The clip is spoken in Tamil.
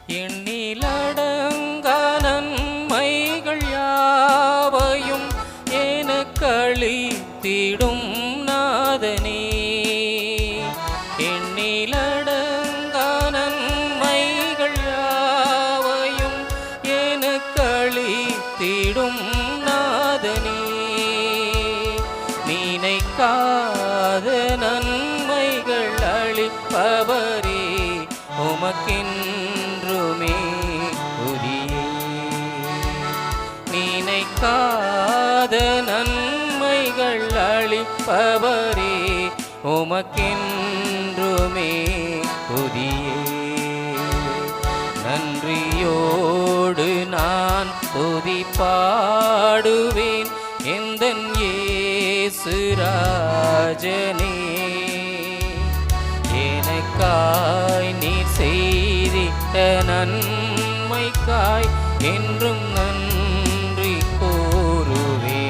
எண்ணிலடங்கா நன்மைகள் யாவையும் எனக்களித்திடும் நாதனே. எண்ணிலடங்கா நன்மைகள் யாவையும் எனக்களித்திடும் நாதனே. நினைக்காத நன்மைகள் அளிப்பவரே உமக்கென்றுமே துதியே. நினைக்காத நன்மைகள் அளிப்பவரே உமக்கென்றுமே துதியே. நன்றியோடு நான் துதி பாடுவேன் எந்தன் இயேசு ராஜனே. எனக்காய் நீர் செய்திட்ட நன்மைக்காய் என்றும்